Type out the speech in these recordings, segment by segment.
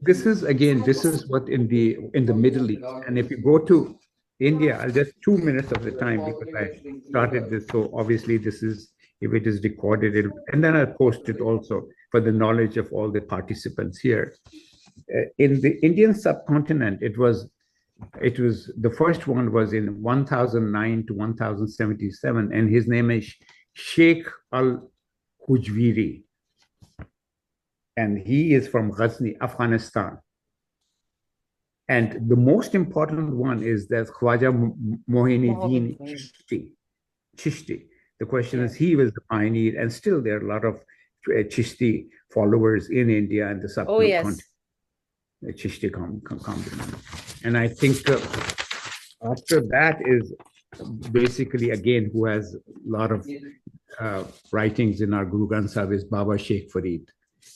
this is again, this is what in the Middle East. And if you go to India, I'll just 2 minutes of the time because I started this. So obviously this is, if it is recorded, and then I'll post it also for the knowledge of all the participants here. In the Indian subcontinent, it was the first one was in 1009 to 1077, and his name is Sheikh al-Hujwiri, and he is from Ghazni, Afghanistan. And the most important one is that Khwaja Mohinuddin Chishti. The question is, he was the pioneer, and still there are a lot of Chishti followers in India and the subcontinent. The Chishti combination. And I think after that is basically, again, who has a lot of writings in our Guru Granth Sahib is Baba Sheikh Farid.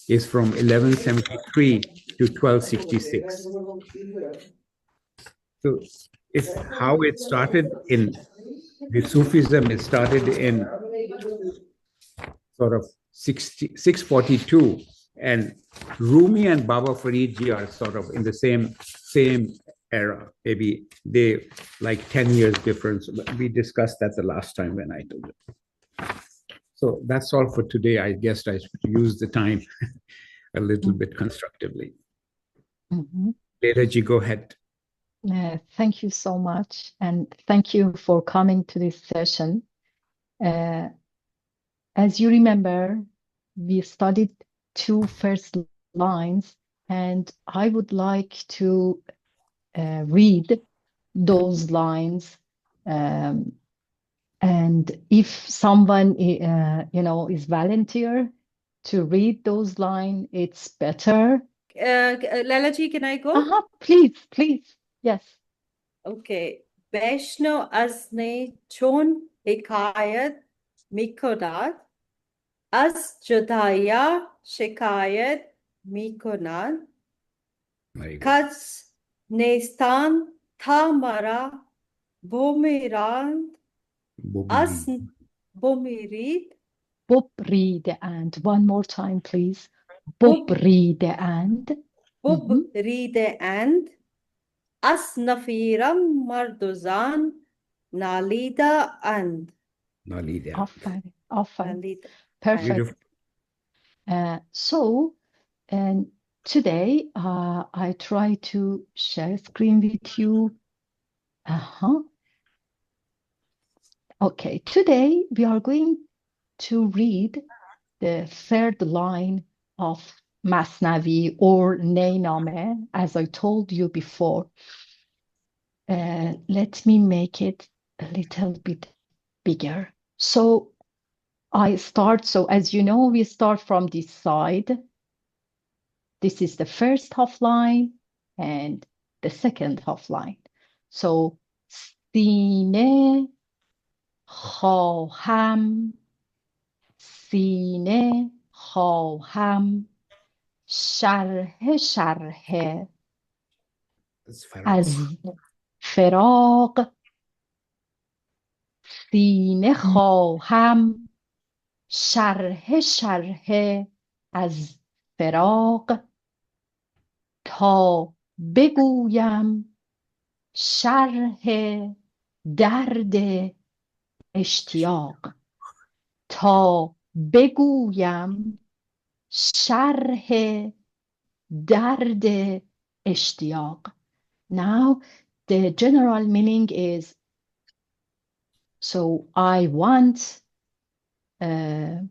Is from 1173 to 1266. So it's how it started in the Sufism. It started in sort of 642, and Rumi and Baba Farid ji are sort of in the same era. Maybe they like 10 years difference. We discussed that the last time when I told it. So that's all for today. I guess I should use the time a little bit constructively. Leila ji, go ahead. Thank you so much. And thank you for coming to this session. As you remember, we studied 2 first lines, and I would like to read those lines. And if someone, is volunteer to read those lines, it's better. Leila ji, can I go? Please. Yes. Okay. Beshno azne chon hikayat mikonad, az judaya shikayat mikonad, kaz nestan tamara bumirand, as bumirid. Bubride and. One more time, please. Bubride and. Bubride and. As nafiram mardozan nalida and. Nalida. Perfect. So, and today I try to share screen with you. Okay, today we are going to read the 3rd line of Masnavi or Nehnama, as I told you before. Let me make it a little bit bigger. So I start, so as you know, we start from this side. This is the first half line and the second half line. So, Sine خواهم سینه خواهم شرح از فراق سینه خواهم شرح از فراق تا بگویم شرح درد اشتیاق تا بگویم شرح درد اشتیاق. Now the general meaning is, so I want, I'm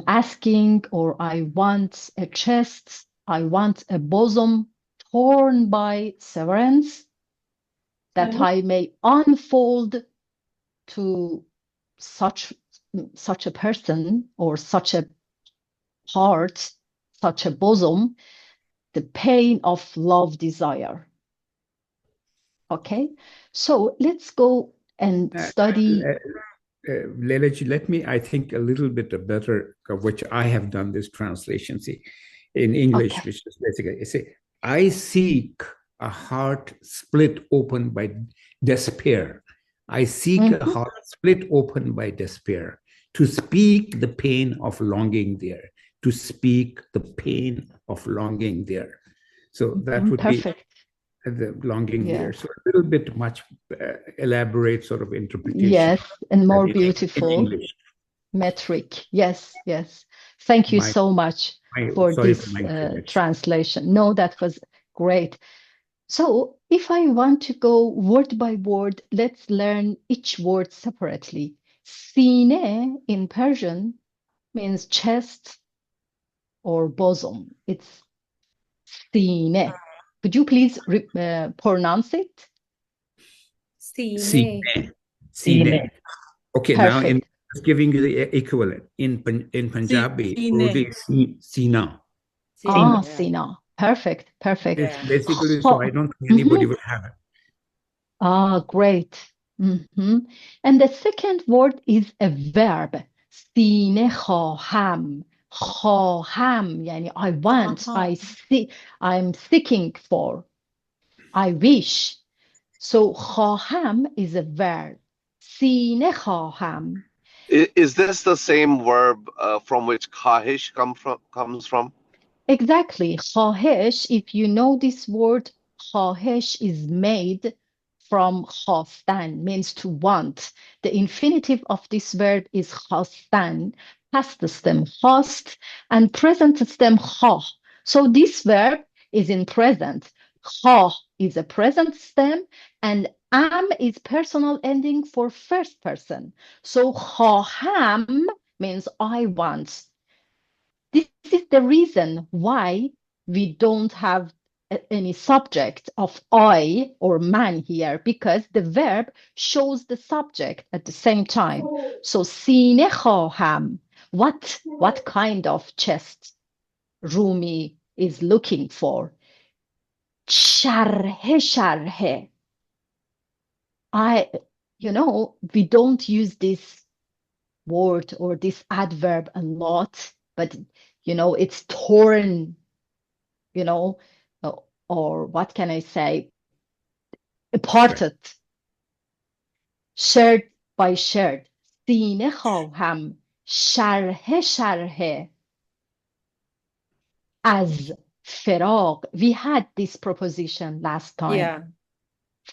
asking, or I want a chest, I want a bosom torn by severance, that I may unfold to such a person or such a heart, such a bosom, the pain of love desire. Okay, so let's go and study. Leila ji, let me, I think, a little bit better, which I have done this translation, see, in English, okay. Which is basically, I say, I seek a heart split open by despair. I seek a heart split open by despair to speak the pain of longing there. to speak the pain of longing there. So that would Perfect. be the longing Yeah. there. So a little bit much elaborate sort of interpretation. Yes, and more in beautiful English. metric. Yes, yes. Thank you so much for Sorry this for my English. translation. No, that was great. So if I want to go word by word, let's learn each word separately. Sine in Persian means chest or bosom. It's sine. Could you please pronounce it? Sine. Sine. Okay, now Perfect. giving you the equivalent in Punjabi, it would be Sina. Ah, Yeah. Sina. Perfect, perfect. It's basically, so I don't think anybody would have it. Ah, great. And the second word is a verb. سینه خواهم. خواهم یعنی I want, I'm seeking for, I wish. So خواهم is a verb. سینه خواهم. Is this the same verb from which khahish comes from? Exactly. خواهش, if you know this word, خواهش is made from خواستن, means to want. The infinitive of this verb is خواستن, past stem خواست, and present stem خواه. So this verb is in present. خواه is a present stem, and am is personal ending for first person. So خواهم means I want. This is the reason why we don't have any subject of I or man here, because the verb shows the subject at the same time. So سینه خواهم. What kind of chest Rumi is looking for? شرح شرح. We don't use this word or this adverb a lot, but it's torn, or what can I say, parted, shared by shared. سینه خواهم شرح شرح از فراق. We had this proposition last time. Yeah.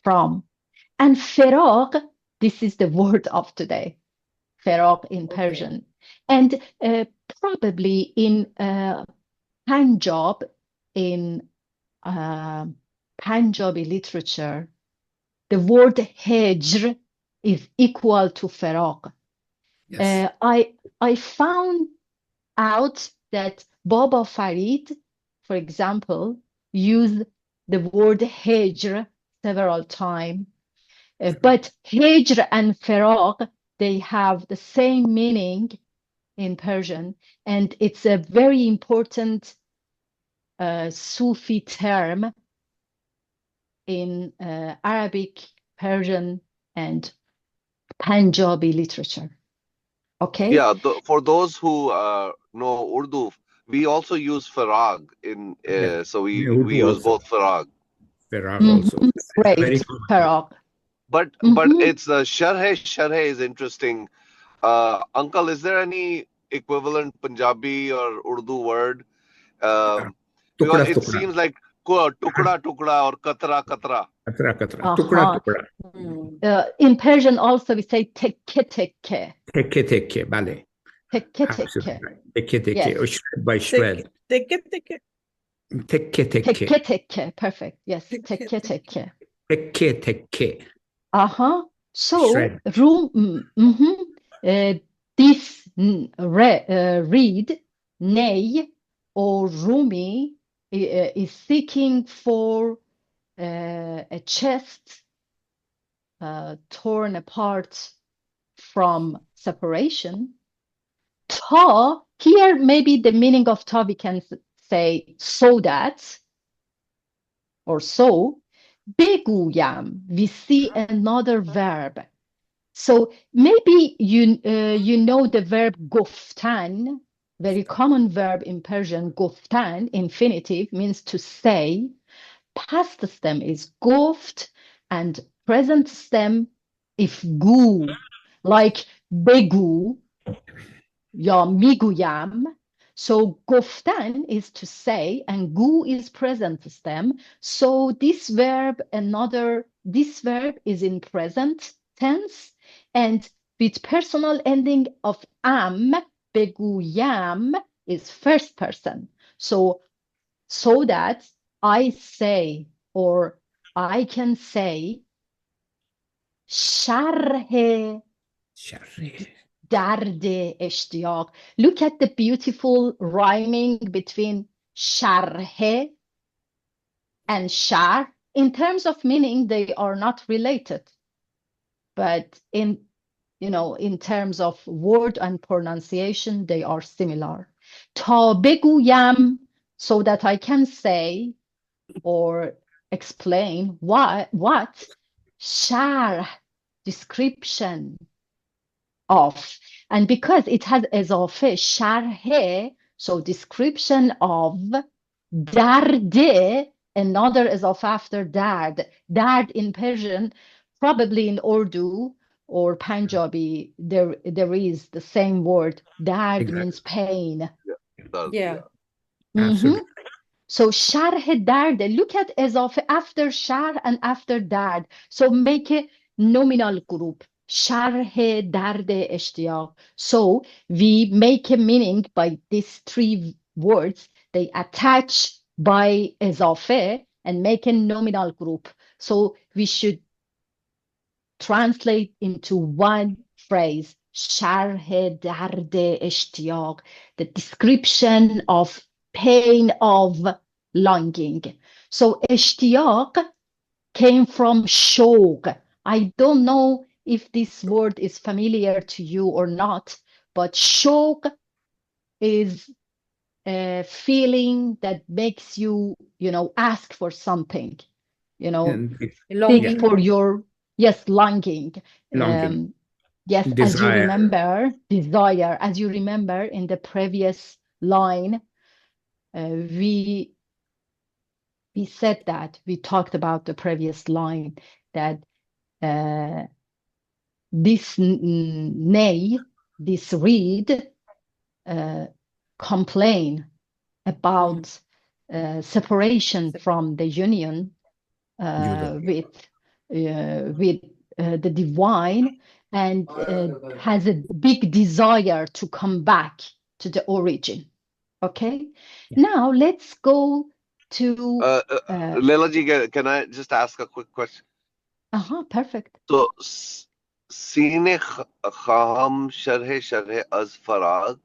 From. And فراق, this is the word of today. فراق in Persian. And probably in Punjab, in Punjabi literature, the word hijr is equal to فراق. Yes. I found out that Baba Farid, for example, used the word hijr several times. But hijr and faraq, they have the same meaning in Persian, and it's a very important Sufi term in Arabic, Persian, and Punjabi literature. Okay? Yeah, for those who know Urdu, we also use farag in, so we use also. both farag. Farag also. Great, Very common. farag. But it's sharh is interesting. Uncle, is there any equivalent Punjabi or Urdu word? Because it seems like tukda tukda or katra katra. Katra katra. Tukda tukda. In Persian also we say tekke tekke. Tekke tekke, bale. Tekke tekke. Tekke tekke, Yes. or shred by shred. Tekke tekke. Tekke tekke. Tekke tekke. Perfect. Yes. Tekke tekke. Tekke tekke. So Shred. This read Ney or Rumi is seeking for a chest torn apart from separation. Ta, here maybe the meaning of ta we can say so that or so. بگویم, we see another verb. So maybe you know the verb گفتن, very common verb in Persian. گفتن, infinitive, means to say. Past stem is گفت, and present stem if گو, like بگو یا میگویم. So گفتن is to say, and گو is present stem. So this verb is in present tense, and with personal ending of am, بگویم is first person. So that I say, or I can say, شرح درد اشتیاق. Look at the beautiful rhyming between شرح and شر. In terms of meaning, they are not related, but in terms of word and pronunciation, they are similar. تا بگویم, so that I can say or explain what شرح, description of, and because it has اضافه شرح, so description of, درد, another اضافه after dard in Persian, probably in Urdu or Punjabi there is the same word. Dard Exactly. means pain. Yeah. Absolutely. So شرح درد, look at اضافه after شرح and after dard, so make a nominal group. شرح درد اشتیاق. So we make a meaning by these three words. They attach by اضافه and make a nominal group. So we should translate into one phrase. شرح درد اشتیاق, the description of pain of longing. So اشتیاق came from شوق. I don't know if this word is familiar to you or not, but شوق is a feeling that makes you, ask for something, And think for your, yes, longing. Longing. Yes, Desire. as you remember, desire. As you remember in the previous line, we said that, we talked about the previous line, that this nay, this reed, complain about separation from the union with the divine, and has a big desire to come back to the origin. Okay, now let's go to Leila ji, can I just ask a quick question? Perfect. So Sine Kham Sharhe Az Farag.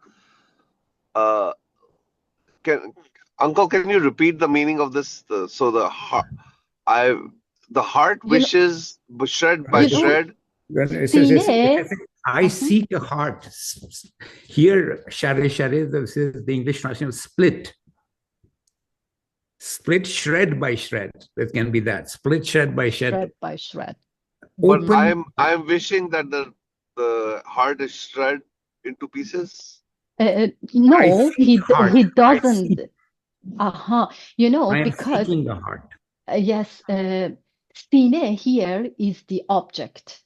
Uncle, can you repeat the meaning of this? So the heart wishes shred by shred. It says, I seek a heart. Here, share, this is the English translation, split, shred by shred. That can be that, split shred by shred. Shred by shred. But I'm wishing that the heart is shred into pieces. No, he doesn't. I am because seeking the heart. Yes, sine here is the object.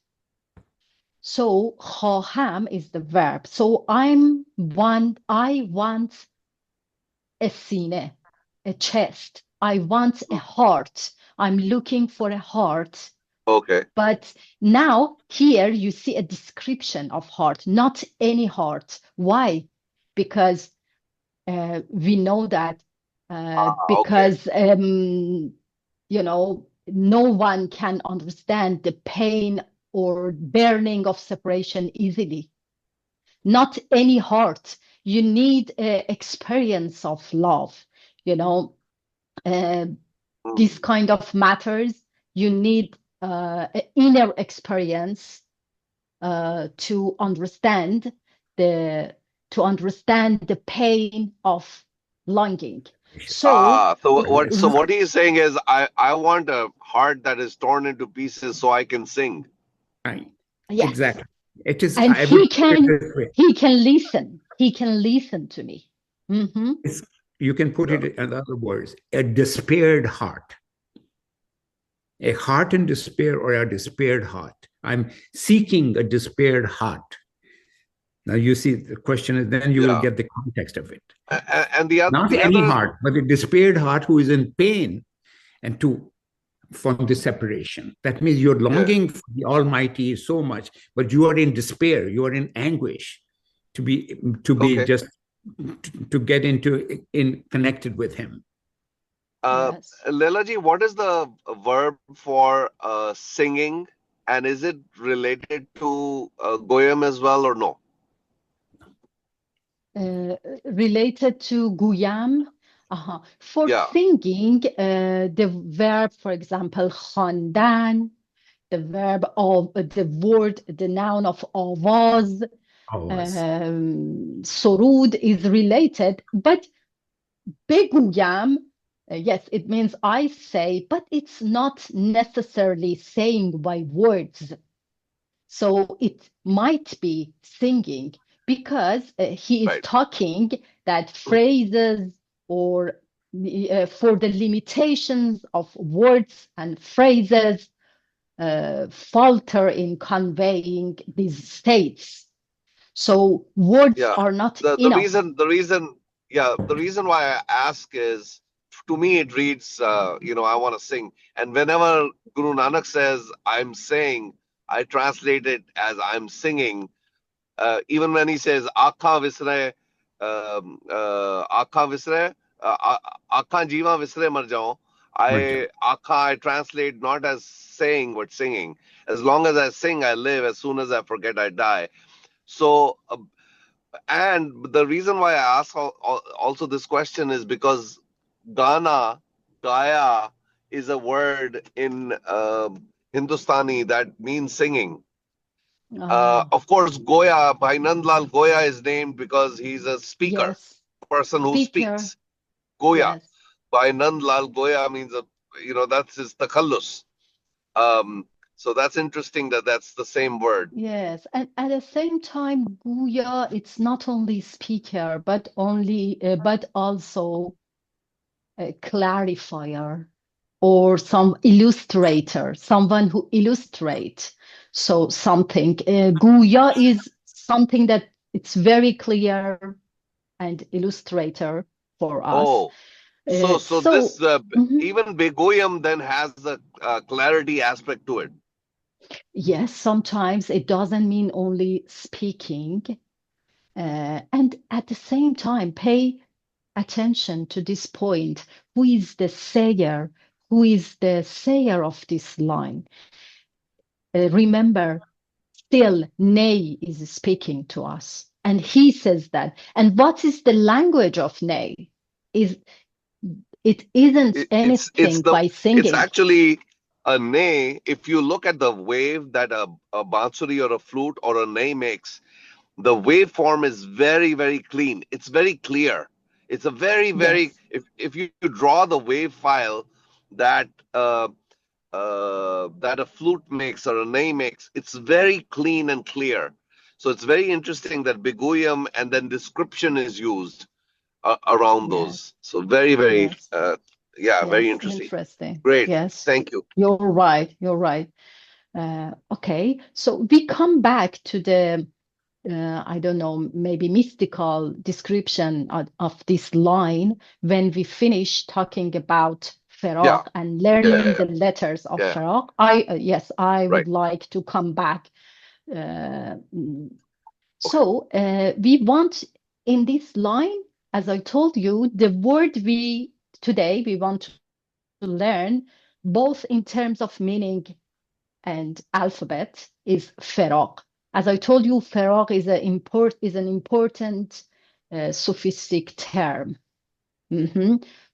So خواهم is the verb. So I want a sine, a chest. I want a heart. I'm looking for a heart. Okay. But now here you see a description of heart, not any heart. Why? Because we know that because no one can understand the pain or burning of separation easily. Not any heart. You need experience of love. This kind of matters. You need inner experience to understand the pain of longing. So what he's saying is, I want a heart that is torn into pieces so I can sing. Right. Yes. Exactly. It is, and he can listen. He can listen to me. Mm-hmm. You can put it in other words, a despaired heart. A heart in despair, or a despaired heart. I'm seeking a despaired heart. Now you see the question is, then you will Yeah. get the context of it. And the other, Not any heart, but a despaired heart who is in pain and from the separation. That means you're longing for the Almighty so much, but you are in despair, you are in anguish to be Okay. just to get in connected with him. Yes. Leila ji, what is the verb for singing, and is it related to Goyam as well or no? Related to Guyam, for Yeah. singing, the verb, for example, khandan, the verb of the word, the noun of awaz, surud is related, but beguyam, yes, it means I say, but it's not necessarily saying by words. So it might be singing because he is Right. talking that phrases or for the limitations of words and phrases falter in conveying these states. So words Yeah. are not The enough. reason why I ask is, to me it reads, I want to sing, and whenever Guru Nanak says I'm saying, I translate it as I'm singing. Even when he says "Akha visre, Akha visre, Akha jiva visre mar jao," I translate not as saying but singing. As long as I sing, I live. As soon as I forget, I die. So, and the reason why I ask also this question is because Gana, Gaya, is a word in Hindustani that means singing. Of course, Goya, by Nandlal Goya is named because he's a speaker, Yes, person who speaker. speaks. Goya, Yes. by Nandlal Goya means, that's his takallus. So that's interesting that that's the same word. Yes, and at the same time, Guya, it's not only speaker, but also a clarifier or some illustrator, someone who illustrates. So something. Guya is something that it's very clear and illustrator for us. Oh, so this Mhm. even Begoyam then has the clarity aspect to it. Yes, sometimes it doesn't mean only speaking. And at the same time, pay attention to this point. Who is the sayer? Who is the sayer of this line? Remember, still, Nay is speaking to us. And he says that. And what is the language of Nay? It isn't anything by It's singing. actually a nay. If you look at the wave that a bansuri or a flute or a nay makes, the waveform is very, very clean. It's very clear. It's a very, very, Yes. if you draw the wave file that that a flute makes or a nay makes, it's very clean and clear. So it's very interesting that beguyam and then description is used around Yes. those. So very, very, Yes. very Yes. interesting. Interesting. Great. Yes. Thank you. You're right. You're right. Okay. So we come back to the I don't know, maybe mystical description of this line when we finish talking about Yeah. Faraq and learning the letters of Yeah. Faraq. Yes, I Right. would like to come back. So we want in this line, as I told you, the word today we want to learn both in terms of meaning and alphabet is Faraq. As I told you, Faraq is an important sophistic term.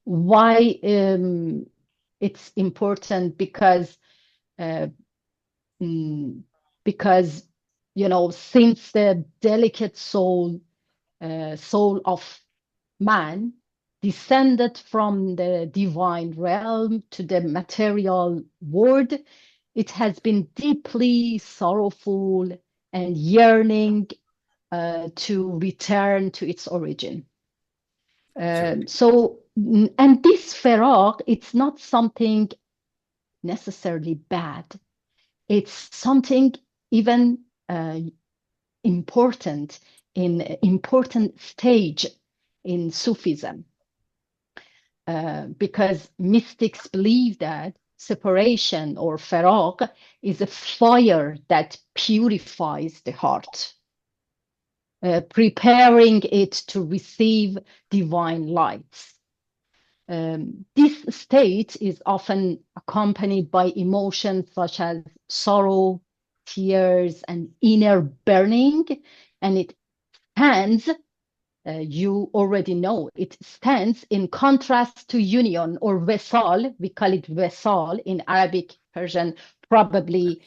Why it's important? Because uh, because since the delicate soul of man descended from the divine realm to the material world, it has been deeply sorrowful and yearning to return to its origin. And this faraq, it's not something necessarily bad. It's something even important. important stage in Sufism, because mystics believe that separation or faraq is a fire that purifies the heart, preparing it to receive divine lights. This state is often accompanied by emotions such as sorrow, tears, and inner burning, and it stands, you already know, it stands in contrast to union or vesal. We call it vesal in Arabic, Persian, probably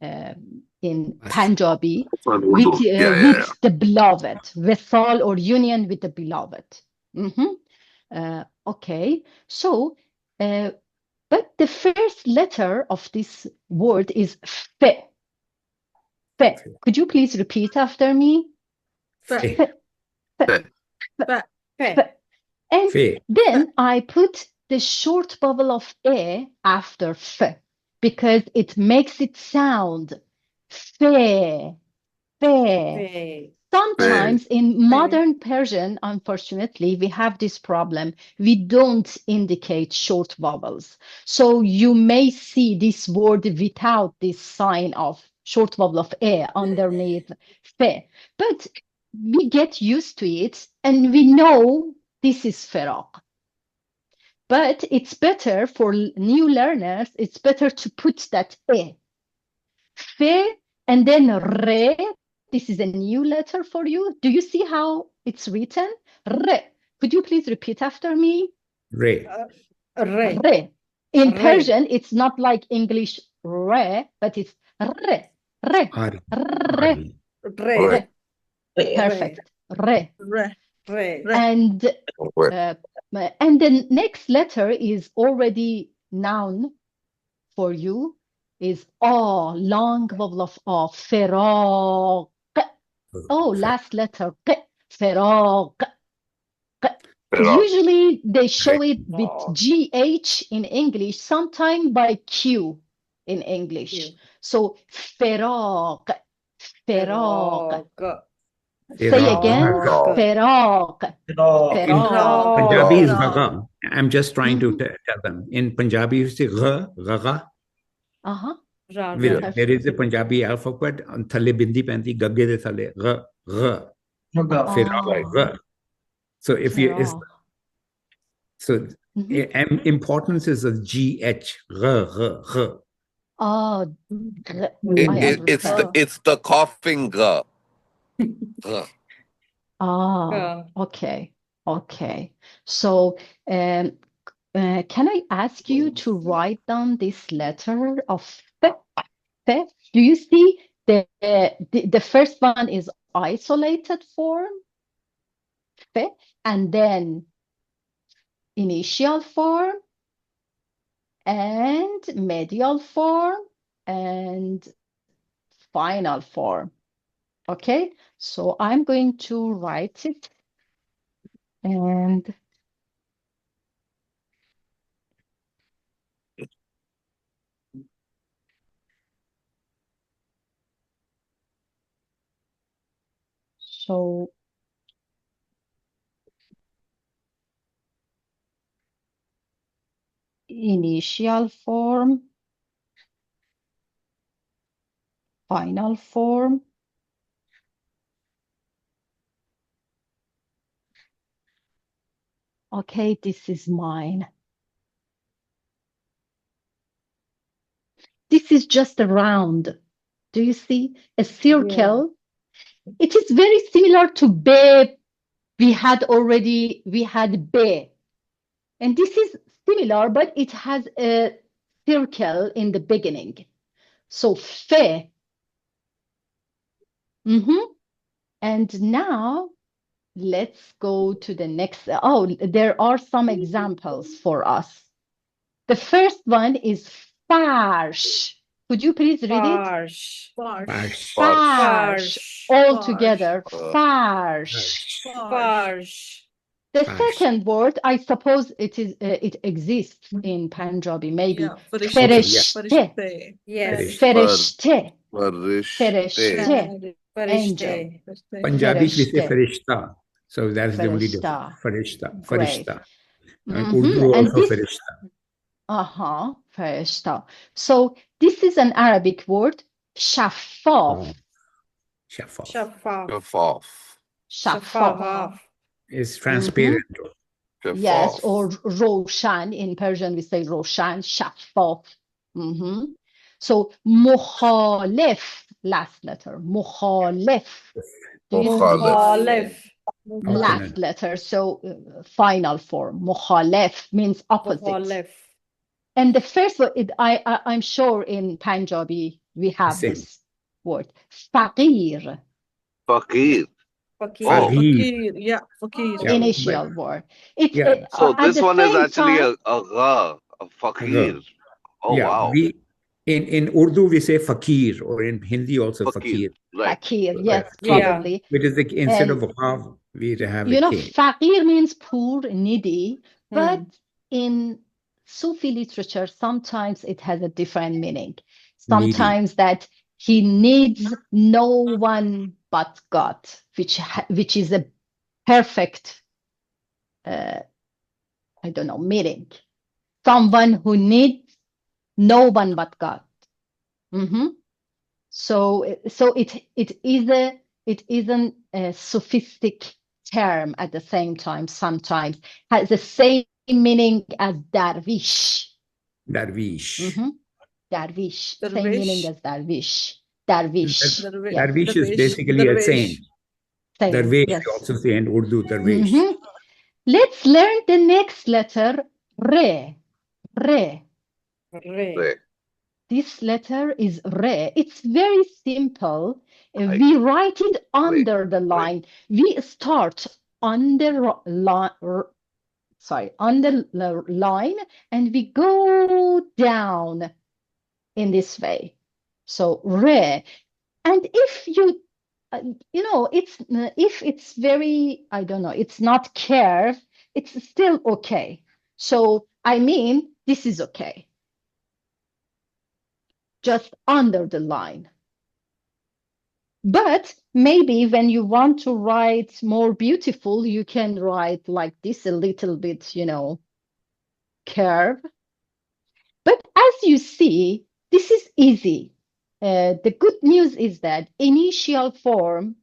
in Punjabi, with the beloved, vesal or union with the beloved. Okay, so, but the first letter of this word is fe. Fe. Could you please repeat after me? Fe. Fe. Fe. Fe. Fe. And Fe. then I put the short vowel of e after fe because it makes it sound fe. Fe. Fe. Sometimes in modern Persian, unfortunately, we have this problem. We don't indicate short vowels. So you may see this word without this sign of short vowel of e underneath fe. But we get used to it and we know this is faraq. But it's better for new learners, it's better to put that e. Fe and then re. This is a new letter for you. Do you see how it's written? Re. Could you please repeat after me? Re. Re. Re. In Re. Persian, it's not like English re, but it's re. Re. Ari. Re. Re. Re. Perfect. Re. Re. Re. And the next letter is already noun for you, is long vowel of faraq. Oh, last letter, faraq. Usually they show it with GH in English, sometimes by Q in English. So faraq, faraq. Say again, faraq. Punjabi is ghaga. I'm just trying to tell them. In Punjabi, you say ghaga. There is a Punjabi alphabet on thale bindi penti gagge de thale gha. So if you importance is a GH gha. Oh, it's the coughing gha. Okay. So can I ask you to write down this letter of fe? Do you see the first one is isolated form, fe, and then initial form and medial form and final form. Okay, so I'm going to write it and so initial form, final form, okay, this is mine. This is just a round. Do you see? A circle. Yeah. It is very similar to be. We had be. And this is similar, but it has a circle in the beginning. So fe. And now let's go to the next. Oh, there are some examples for us. The first one is farsh. Could you please read it? Farsh. All together. Farsh. The second word, I suppose it exists in Punjabi, maybe. Yeah, Fereshte. Yes. Fereshte. Fereshte. angel. فرشته. Punjabi, we say فرشته. farishta. So that's the only difference. فرشته. Farishta, Great. farishta. And Mhm. Urdu And also this, farishta. فرشته. So this is an Arabic word, شفاف. Shaffaf. شفاف. Shaffaf. شفاف. شفاف. Is transparent. Yes, Shaffaf. or روشن. In Persian we say روشن, شفاف. So مخالف, last letter, مخالف. Do you see? مخالف. Last letter, so final form. مخالف means opposite. مخالف. And the first word, I'm sure in Punjabi we have Same. this word. فقير. Fakir. فقير. Oh. فقير. Yeah, فقير. Yeah, Initial word. It's Yeah. So at this the one is same actually time. a gha, a fakir. Oh, yeah, wow. we in Urdu we say fakir, or in Hindi also Fakir. fakir. Right. Fakir, yes, Yeah. probably. Which is the, instead And of vav, we have you a know, K. fakir means poor, needy, but in Sufi literature, sometimes it has a different meaning. Sometimes that he needs no one but God, which is a perfect, I don't know, meaning. Someone who needs no one but God. So it isn't a sophistic term at the same time. Sometimes has the same meaning as darvish. Darvish. Darvish, same Darvish. meaning as darvish. Darvish. Yeah. Darvish is basically a saint. Same, Darvish, yes. we also say in Urdu, Darvish. Let's learn the next letter, re. Re. Right. This letter is re. It's very simple. We write it under the line. We start under the line, and we go down in this way. So re. And if you, it's if it's very, I don't know, it's not curved, it's still okay. So I mean, this is okay. Just under the line. But maybe when you want to write more beautiful, you can write like this a little bit, curve. But as you see, this is easy. The good news is that initial form,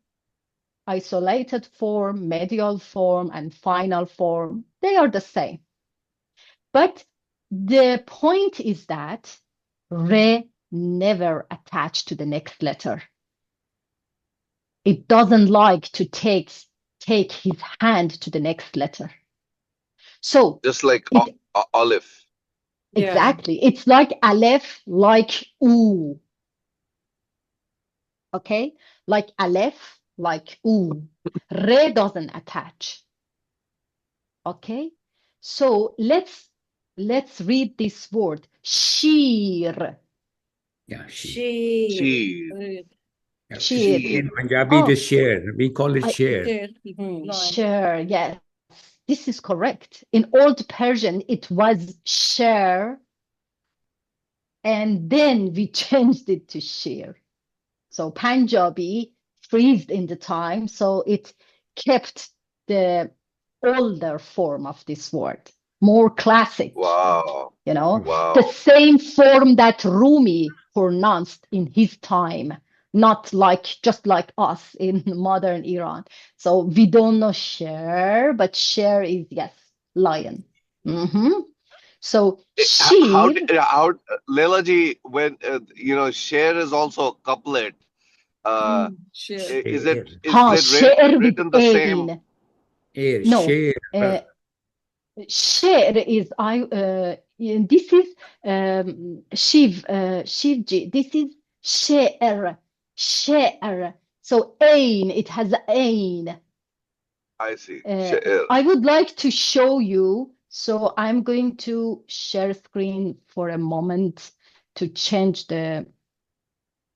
isolated form, medial form, and final form, they are the same. But the point is that re never attached to the next letter. It doesn't like to take his hand to the next letter. So Just like olive. exactly. It's like aleph, like oo. Okay? Like aleph, like oo. Re doesn't attach. Okay? So let's read this word. Sheer. Yeah, Sheer. Yeah. Sheer. In Punjabi, it is share. We call it share. Sure, yes. This is correct. In Old Persian, it was share, and then we changed it to share. So Punjabi freezed in the time, so it kept the older form of this word, more classic. Wow. Wow. The same form that Rumi pronounced in his time, not just like us in modern Iran. So we don't know share, but share is, yes, lion. So How sheer. Leila ji, when share is also a couplet. Sheer. Is it Share with written the same? No. Share. Share is this is Shivji. This is share. So ain, it has ain. I see. I would like to show you, so I'm going to share screen for a moment to change the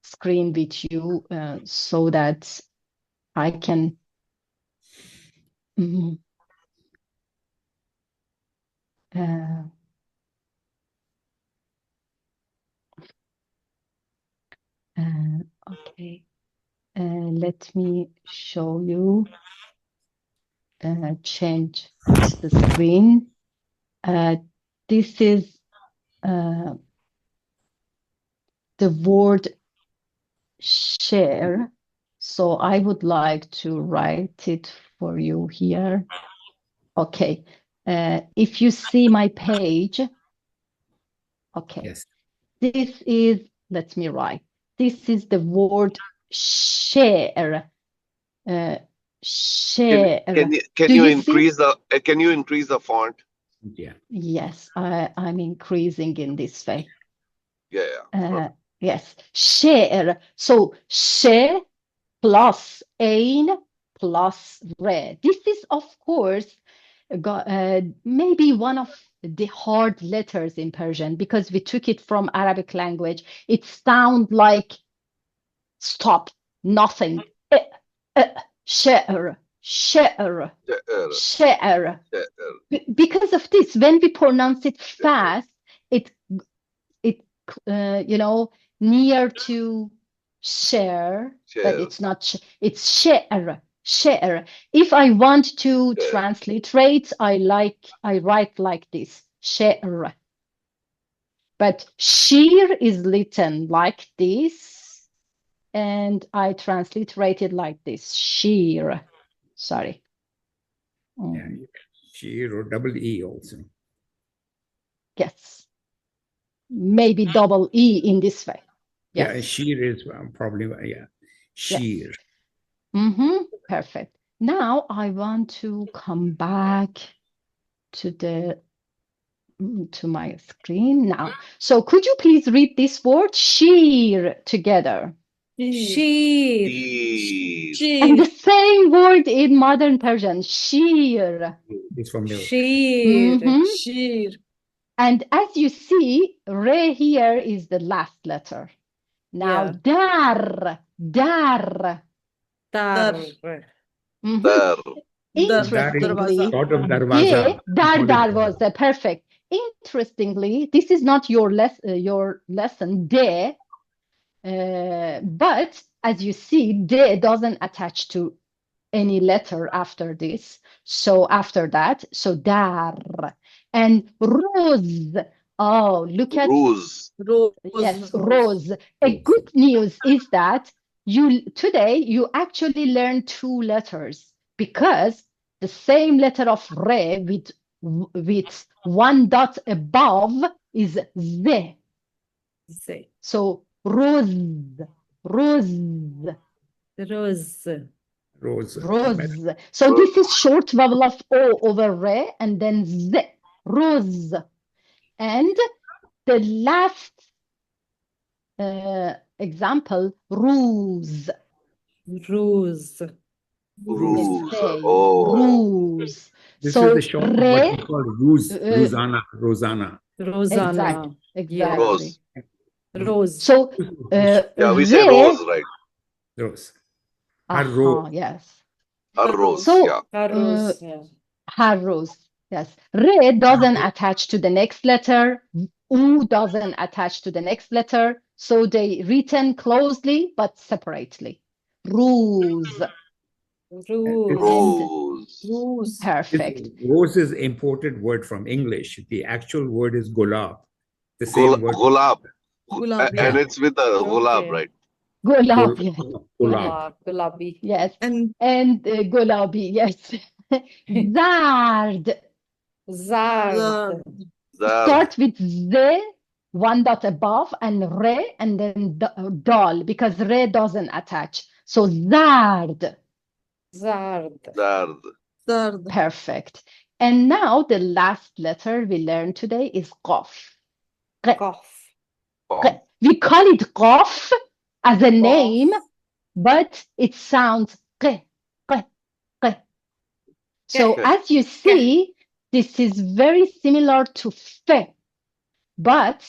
screen with you so that I can. Okay. let me show you, change the screen. This is the word share. So I would like to write it for you here. Okay. If you see my page, okay. Yes. This is, let me write. This is the word share. Share. Can you increase the font? Yeah. Yes, I'm increasing in this way. Yeah. Yes, share. So share plus ain plus re. This is, of course, maybe one of the hard letters in Persian because we took it from Arabic language. It sounds like stop, nothing. Share, share, share. Because of this, when we pronounce it fast, it near to share, but it's not. It's share, share. If I want to transliterate, I write like this, share. But sheer is written like this, and I transliterated like this, sheer. Sorry. Yeah. Sheer or double E also. Yes. Maybe double E in this way. Yes. Yeah, sheer is probably, yeah. Sheer. Yes. Perfect. Now I want to come back to my screen now. So could you please read this word sheer together? Sheer. And the same word in modern Persian, sheer. It's from milk. Sheer. Sheer. And as you see, re here is the last letter. Now, dar. Dar. Interestingly, Sort of darwaza. dar was perfect. Interestingly, this is not your lesson, de, but as you see, de doesn't attach to any letter after this. So after that, so dar. And rose. Oh, look at Rose. yes, rose. A good news is that today you actually learn two letters because the same letter of re with one dot above is ze. So rose, rose. Rose. Rose. So this is short vowel of O over re and then z. Rose. And the last example, ruse. Rose. Ruse. This so is the short of what we call ruse, Rosanna. Exactly. Rose. So yeah, we say rose, right? Rose. Yes. Rose. So yeah. Rose. Yes. Re doesn't attach to the next letter. U doesn't attach to the next letter. So they written closely but separately. Ruse. Rose. Perfect. Rose is imported word from English. The actual word is gulab. The same word. Gulab. Gulab, And it's with a gulab, right? Gulab, yes. Gulabi. Yes. And gulabi, yes. Zard. Start with z, one dot above, and re, and then dal, because re doesn't attach. So zard. Zard. Perfect. And now the last letter we learned today is qaf. We call it qaf as a name, but it sounds q. So as you see, this is very similar to fe, but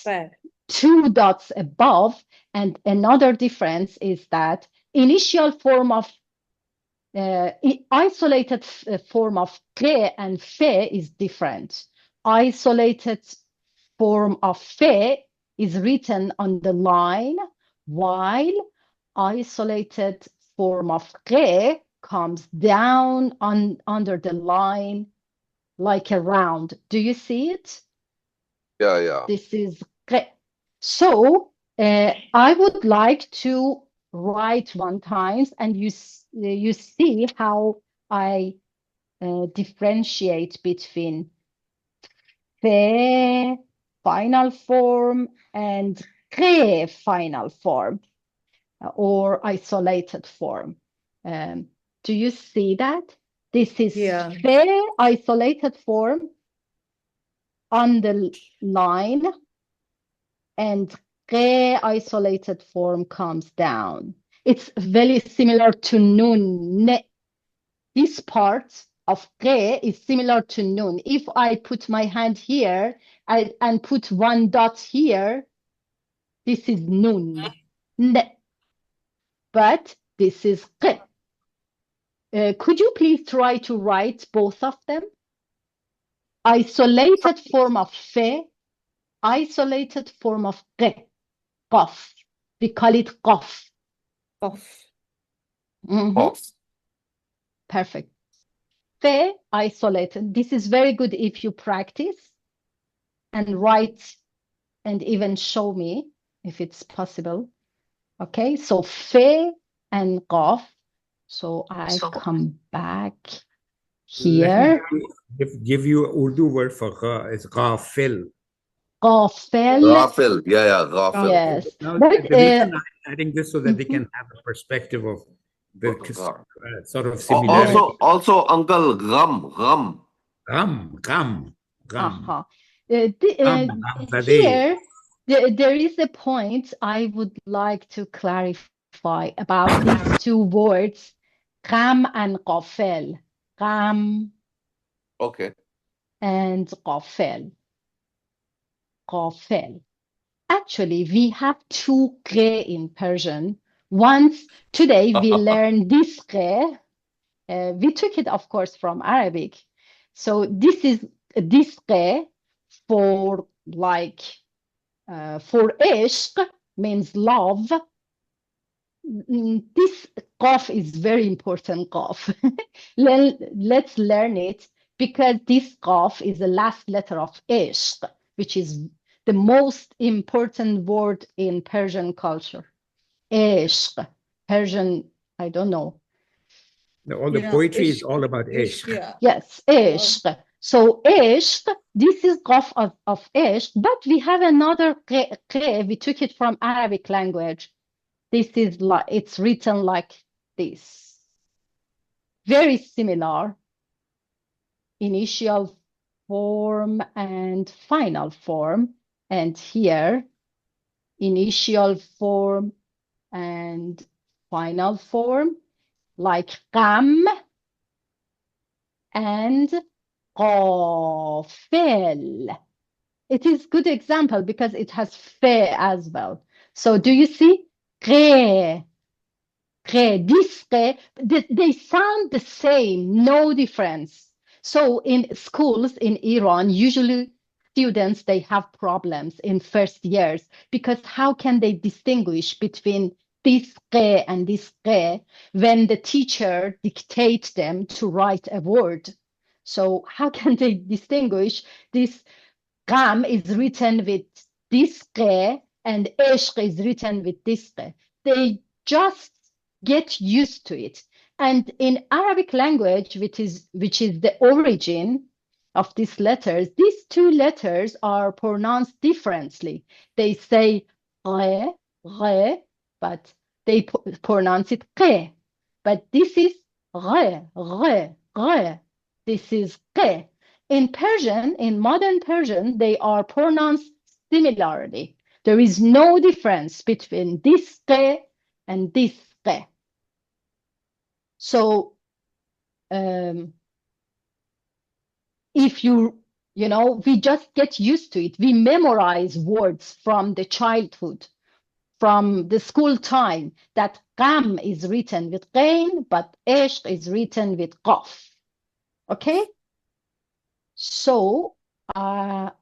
two dots above. And another difference is that initial form of isolated form of ke and fe is different. Isolated form of fe is written on the line, while isolated form of q comes down under the line like a round. Do you see it? Yeah, yeah. This is q. So I would like to write one times, and you see how I differentiate between fe final form and re final form or isolated form. Do you see that? This is fe isolated form on the line, and re isolated form comes down. It's very similar to nun. Ne. This part of re is similar to nun. If I put my hand here and put one dot here, this is nun. Ne. But this is re. Could you please try to write both of them? Isolated form of fe, isolated form of re. Qaf. We call it qaf. Qaf. Off. Perfect. Fe, isolated. This is very good if you practice and write and even show me if it's possible. Okay, so fe and qaf. So I come back here. Give you an Urdu word for gha. It's ghafil. Qafel. Ghafil. Yeah, ghafil. Yes. Now, But, the reason I'm adding this so that they can have a perspective of the sort of similarity. Also, Uncle, gham. Gham. Here, there is a point I would like to clarify about these two words, gham and qafel. Gham Okay. and qafel. Qafel. Actually, we have two q in Persian. Once today we learned this q. We took it, of course, from Arabic. So this is this q for like for ishq means love. This qaf is very important qaf. Let's learn it, because this qaf is the last letter of ishq, which is the most important word in Persian culture. Ishq. Persian, I don't know. All the poetry is all about ishq. Yes, ishq. So ishq, this is qaf of ishq, but we have another q. We took it from Arabic language. This is like, it's written like this. Very similar. Initial form and final form. And here, initial form and final form, like qam and qafel. It is good example because it has fe as well. So do you see? Qe, this qe, they sound the same, no difference. So in schools in Iran, usually students, they have problems in first years, because how can they distinguish between this qe and this qe when the teacher dictates them to write a word? So how can they distinguish this qam is written with this qe and ishq is written with this qe? They just get used to it. And in Arabic language, which is the origin of these letters, these two letters are pronounced differently. They say re, but they pronounce it qe. But this is re. This is qe. In Persian, in modern Persian, they are pronounced similarly. There is no difference between this qe and this qe. So if we just get used to it. We memorize words from the childhood, from the school time, that qam is written with qain, but ishq is written with qaf. Okay? So I'm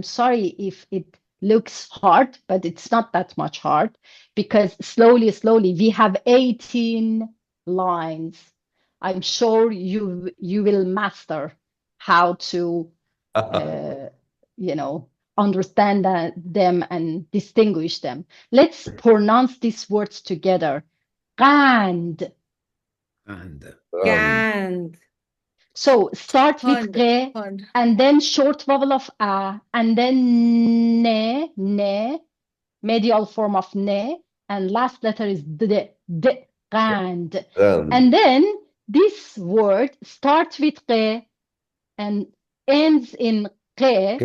sorry if it looks hard, but it's not that much hard because slowly, we have 18 lines. I'm sure you will master how to, understand them and distinguish them. Let's pronounce these words together. Qand. Gand. So start with Fund. G, Fund. and then short vowel of A, and then ne, medial form of ne, and last letter is D, Qand. And then this word starts with G and ends in Q,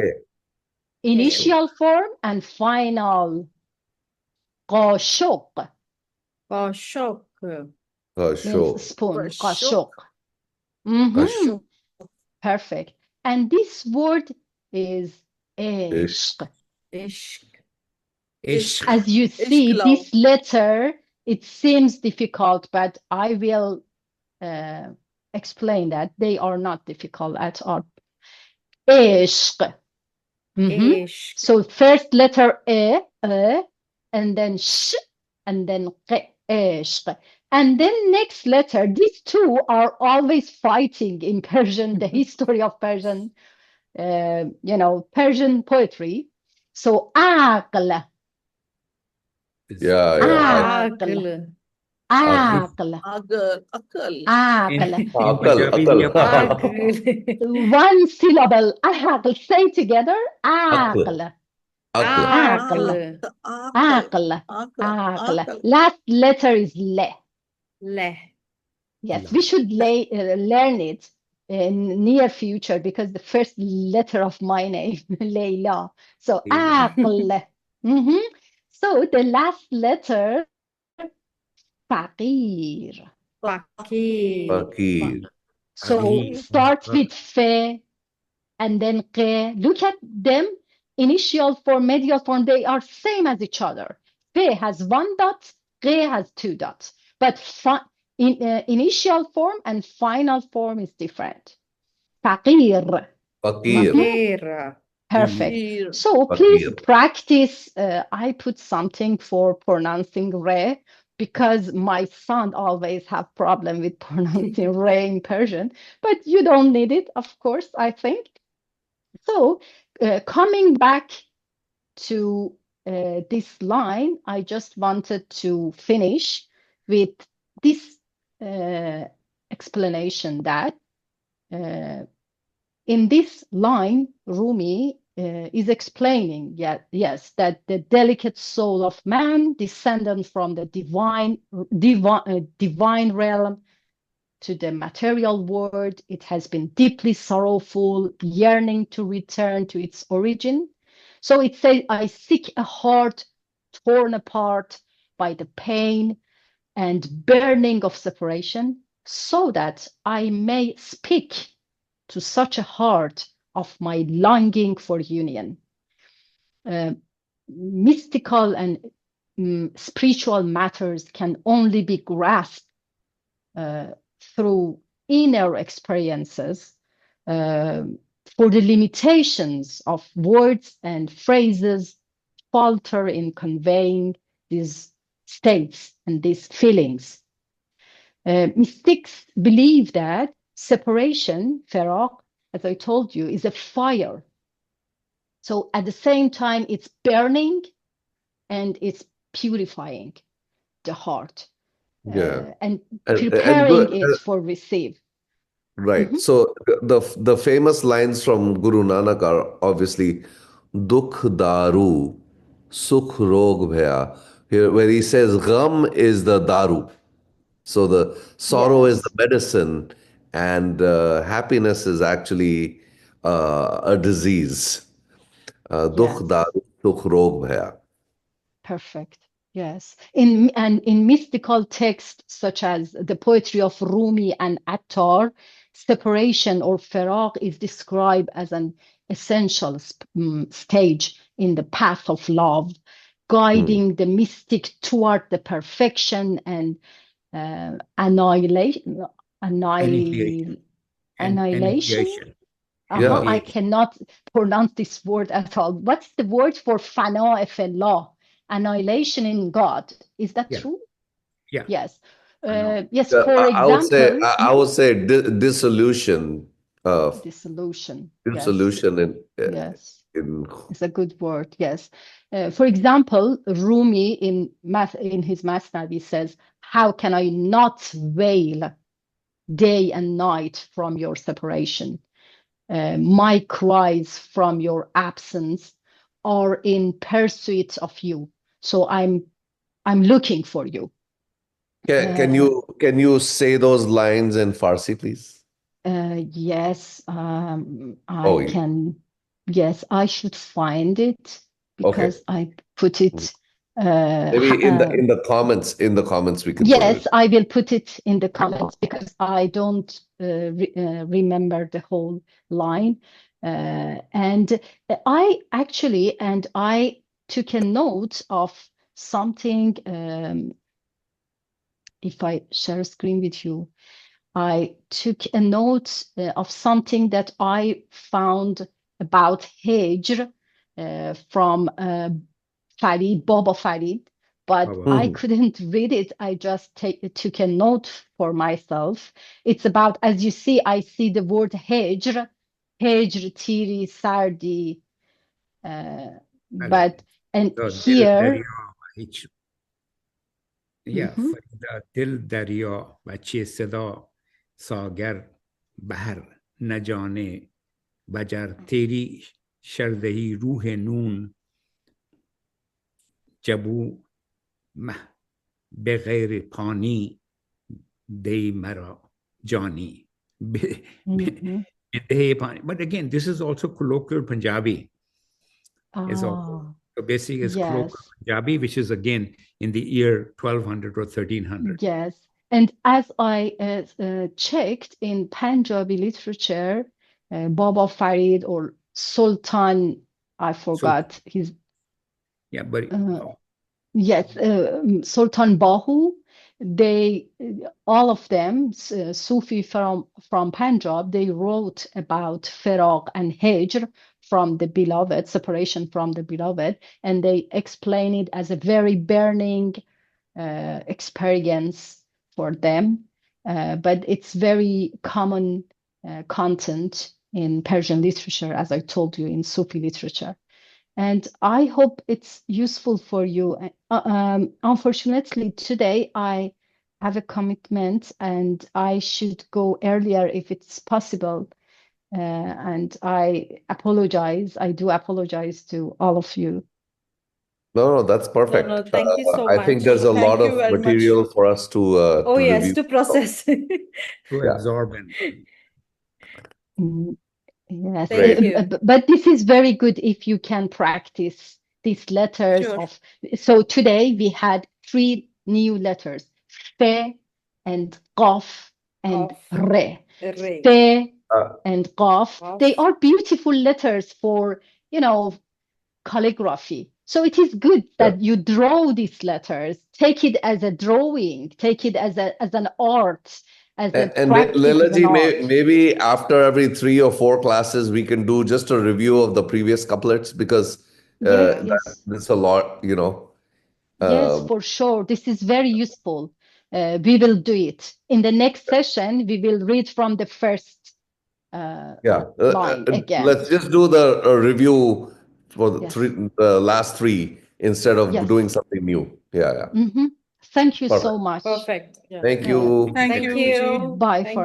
initial form and final. قاشق Qashok. means spoon. Qashok. قاشق. Perfect. And this word is ishq. Ishq. Ishq. As you see, Ishq, this letter, it seems difficult, but I will explain that they are not difficult at all. Ishq. Ishq. So first letter and then sh, and then q, ishq. And then next letter, these two are always fighting in Persian, the history of Persian, Persian poetry. So aql, Aql. aql, In aql. Punjabi, we have Aql. One syllable, aql. Say together, aql. Aql. Aql. Aql. Last letter is le. Leh. Yes, we should learn it in near future because the first letter of my name, Leila. So aql. So the last letter, faqir. Fakir. So Faqir. start with fe and then q. Look at them. Initial form, medial form, they are same as each other. Fe has one dot, q has two dots. But initial form and final form is different. Faqir. Fakir. Perfect. So please practice. I put something for pronouncing re because my son always have problem with pronouncing re in Persian, but you don't need it, of course, I think. So coming back to this line, I just wanted to finish with this explanation that in this line, Rumi is explaining, that the delicate soul of man, descendant from the divine realm to the material world, it has been deeply sorrowful, yearning to return to its origin. So it says, I seek a heart torn apart by the pain and burning of separation, so that I may speak to such a heart of my longing for union. Mystical and spiritual matters can only be grasped through inner experiences, for the limitations of words and phrases falter in conveying these states and these feelings. Mystics believe that separation, firaq, as I told you, is a fire. So at the same time, it's burning and it's purifying the heart. And preparing it for receive. Right. So the famous lines from Guru Nanak are obviously Dukh Daru, Sukh Rog Bhaya, here where he says Gham is the Daru. So the sorrow is the medicine, and happiness is actually a disease. Dukh Daru, Sukh Rog Bhaya. Perfect. Yes. In mystical texts such as the poetry of Rumi and Attar, separation or firaq is described as an essential stage in the path of love, guiding the mystic toward the perfection and annihilation. Yeah. I cannot pronounce this word at all. What's the word for fana fillah? Annihilation in God. Is that Yeah. true? Yeah. Yes. know. Yes, for I would say example, I would say dissolution. dissolution. Dissolution Yes. in It's a good word, yes. For example, Rumi in his Masnavi says, how can I not wail day and night from your separation? My cries from your absence are in pursuit of you. So I'm looking for you. Can you say those lines in Farsi, please? Yes, Oh, I can. Yes, I should find it because I put it. Maybe in the comments we can put Yes, it. I will put it in the comments because I don't remember the whole line. And I took a note of something. If I share screen with you, I took a note of something that I found about Hijr from Farid, Baba Farid, but I couldn't read it. I just took a note for myself. It's about, as you see, I see the word Hijr, Tiri, Sardi, here. فریدا دل دریا بچه صدا ساگر بحر نجانے بجر تیری شردهی روح نون جبو مه به غیر پانی دی مرا جانی but again this is also colloquial Punjabi. So basically it's colloquial Punjabi, which is again in the year 1200 or 1300. Yes. And as I checked in Punjabi literature, Baba Farid or Sultan, I forgot his. Yeah, but yes, Sultan Bahu. They all of them, Sufi from Punjab, they wrote about Firaq and Hijr from the beloved, separation from the beloved, and they explain it as a very burning experience for them. But it's very common content in Persian literature, as I told you, in Sufi literature. And I hope it's useful for you. Unfortunately, today I have a commitment and I should go earlier if it's possible. And I apologize. I do apologize to all of you. No, that's perfect. No, thank you so much. I think there's a lot of material for us to review. To process. To absorb and yes, Thank you. but this is very good if you can practice these letters so today we had 3 new letters, Fe and Qaf and Re. Fe and Qaf. They are beautiful letters for, calligraphy. So it is good that you draw these letters, take it as a drawing, take it as an art. And Leila ji, maybe after every 3 or 4 classes, we can do just a review of the previous couplets because that's a lot, Yes, for sure. This is very useful. We will do it. In the next session, we will read from the first line again. Let's just do the review for the last 3 instead of doing something new. Yeah. Thank you so much. Perfect. Thank you. Thank you. Bye for now.